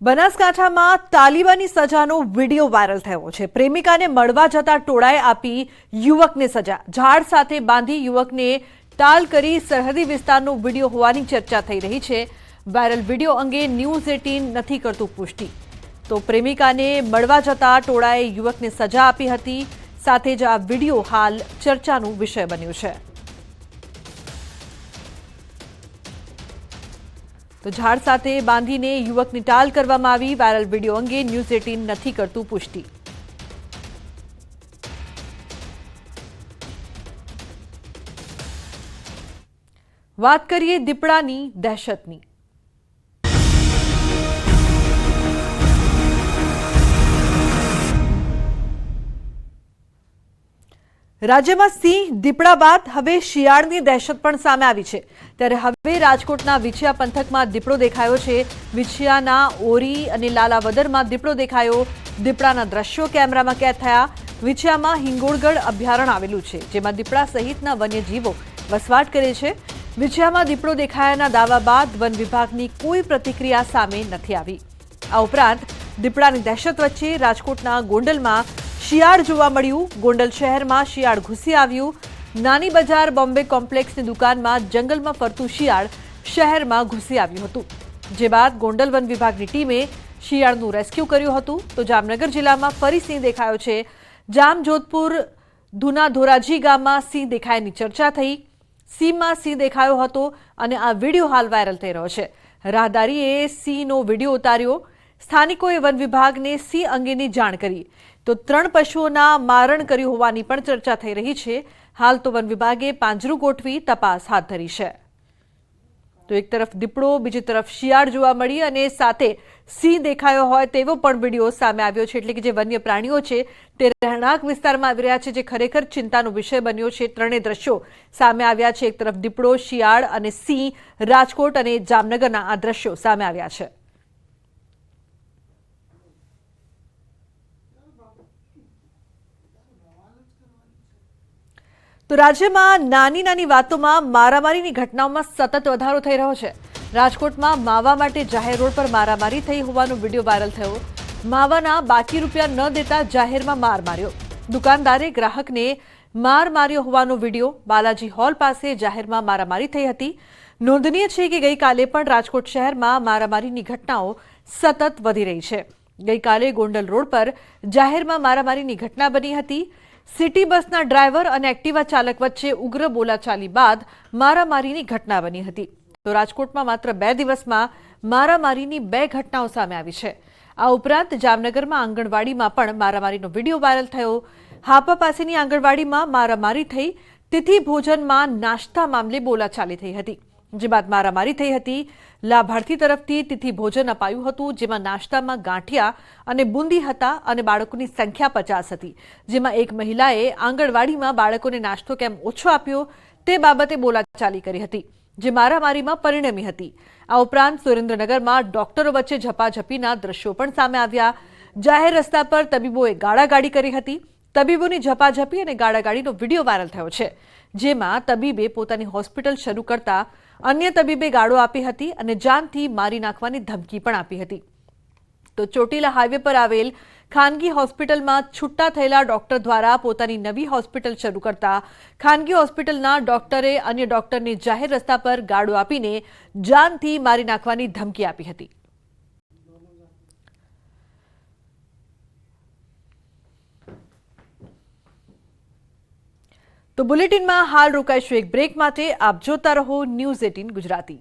બનાસકાંઠામાં તાલિબાની સજાનો video viral થયો છે। પ્રેમિકાને મળવા જતા ટોળાએ આપી યુવકને સજા। ઝાડ સાથે બાંધી યુવકને ટાલ કરી સરહદી વિસ્તારનો વિડીયો હોવાની ચર્ચા થઈ રહી છે। વાયરલ વિડીયો અંગે ન્યૂઝ 18 નથી કરતું પુષ્ટિ। તો પ્રેમિકાને મળવા જતા ટોળાએ યુવકને સજા આપી હતી। સાથે જ આ વિડીયો હાલ ચર્ચાનો વિષય બન્યો છે। તો ઝાડ સાથે બાંધીને યુવકની ટાલ કરવામાં આવી। વાયરલ વિડીયો અંગે ન્યૂઝ 18 નથી કરતું પુષ્ટિ। વાત કરીએ દીપડાની દહેશતની। રાજ્યમાં સિંહ દીપડા બાદ હવે શિયાળની દહેશત પણ સામે આવી છે। ત્યારે હવે રાજકોટના વિછિયા પંથકમાં દીપડો દેખાયો છે। વિછિયાના ઓરી અને લાલાવદરમાં દીપડો દેખાયો। દીપડાના દ્રશ્યો કેમેરામાં કેદ થયા। વિછિયામાં હિંગોળગઢ અભયારણ્ય આવેલું છે, જેમાં દીપડા સહિતના વન્યજીવો વસવાટ કરે છે। વિછિયામાં દીપડો દેખાયાના દાવા બાદ વન વિભાગની કોઈ પ્રતિક્રિયા સામે નથી આવી। આ ઉપરાંત દીપડાની દહેશત વચ્ચે રાજકોટના ગોંડલમાં શિયાળ જોવા મળ્યું। ગોંડલ શહેરમાં શિયાળ ઘૂસી આવ્યું। નાની બજાર બોમ્બે કોમ્પ્લેક્સની દુકાનમાં જંગલમાં ફરતું શિયાળ શહેરમાં ઘૂસી આવ્યું હતું, જે બાદ ગોંડલ વન વિભાગની ટીમે શિયાળનું રેસ્ક્યુ કર્યું હતું। તો જામનગર જિલ્લામાં ફરી સિંહ દેખાયો છે। જામજોધપુર ધુના ધોરાજી ગામમાં સિંહ દેખાયાની ચર્ચા થઈ। સીમમાં સિંહ દેખાયો હતો અને આ વિડીયો હાલ વાયરલ થઈ રહ્યો છે। રાહદારીએ સિંહનો વિડીયો ઉતાર્યો। સ્થાનિકોએ વન વિભાગને સિંહ અંગેની જાણ કરી। તો 3 પશુઓના મારણ કર્યું હોવાની પણ ચર્ચા થઈ રહી છે। હાલ તો વન વિભાગે પાંજરું ગોઠવી તપાસ હાથ ધરી છે। તો એક તરફ દીપડો, બીજી તરફ શિયાળ જોવા મળી અને સાથે સિંહ દેખાયો હોય તેવો પણ વિડીયો સામે આવ્યો છે। એટલે કે જે વન્ય પ્રાણીઓ છે તે રહેણાંક વિસ્તારમાં આવી રહ્યા છે, જે ખરેખર ચિંતાનો વિષય બન્યો છે। ત્રણેય દ્રશ્યો સામે આવ્યા છે। એક તરફ દીપડો, શિયાળ અને સિંહ, રાજકોટ અને જામનગરના આ દ્રશ્યો સામે આવ્યા છે। તો રાજ્યમાં નાની નાની વાતોમાં મારામારીની ઘટનાઓમાં સતત વધારો થઈ રહ્યો છે। રાજકોટમાં માવા માટે જાહેર રોડ પર મારામારી થઈ હોવાનો વિડીયો વાયરલ થયો। માવાના બાકી રૂપિયા ન દેતા જાહેરમાં માર માર્યો। દુકાનદારે ગ્રાહકને માર માર્યો હોવાનો વિડીયો। બાલાજી હોલ પાસે જાહેરમાં મારામારી થઈ હતી। નોંધનીય છે કે ગઈકાલે પણ રાજકોટ શહેરમાં મારામારીની ઘટનાઓ સતત વધી રહી છે। ગઈકાલે ગોંડલ રોડ પર જાહેરમાં મારામારીની ઘટના બની હતી। સિટી બસના ડ્રાઈવર અને એક્ટિવા ચાલક વચ્ચે ઉગ્ર બોલાચાલી બાદ મારામારીની ઘટના બની હતી। તો રાજકોટમાં માત્ર 2 દિવસમાં મારામારીની 2 ઘટનાઓ સામે આવી છે। આ ઉપરાંત જામનગરમાં આંગણવાડીમાં પણ મારામારીનો વિડીયો વાયરલ થયો। હાપા પાસેની આંગણવાડીમાં મારામારી થઈ। તિથિ ભોજનમાં નાસ્તા મામલે બોલાચાલી થઈ હતી, જે બાદ મારામારી થઈ હતી। લાભાર્થી તરફથી તિથિ ભોજન અપાયું હતું, જેમાં નાસ્તામાં ગાંઠિયા અને બુંદી હતા અને બાળકોની સંખ્યા 50 હતી, જેમાં એક મહિલાએ આંગણવાડીમાં બાળકોને નાસ્તો કેમ ઓછો આપ્યો તે બાબતે બોલાચાલી કરી હતી, જે મારામારીમાં પરિણમી હતી। આ ઉપરાંત સુરેન્દ્રનગરમાં ડોક્ટરો વચ્ચે ઝપાઝપીના દ્રશ્યો પણ સામે આવ્યા। જાહેર રસ્તા પર તબીબોએ ગાળાગાળી કરી હતી। તબીબોની ઝપાઝપી અને ગાળાગાળીનો વિડીયો વાયરલ થયો છે, જેમાં તબીબે પોતાની હોસ્પિટલ શરૂ કરતા અન્ય તબીબે ગાળો આપી હતી અને જાનથી મારી નાખવાની ધમકી પણ આપી હતી। તો ચોટીલા હાઈવે પર આવેલ ખાનગી હોસ્પિટલમાં છૂટા થયેલા ડોક્ટર દ્વારા પોતાની નવી હોસ્પિટલ શરૂ કરતા ખાનગી હોસ્પિટલના ડોક્ટરે અન્ય ડોક્ટરને જાહેર રસ્તા પર ગાળો આપીને જાનથી મારી નાખવાની ધમકી આપી હતી। તો બુલેટિનમાં હાલ રોકાઈશું એક બ્રેક માટે। આપ જોતા રહો ન્યૂઝ 18 ગુજરાતી।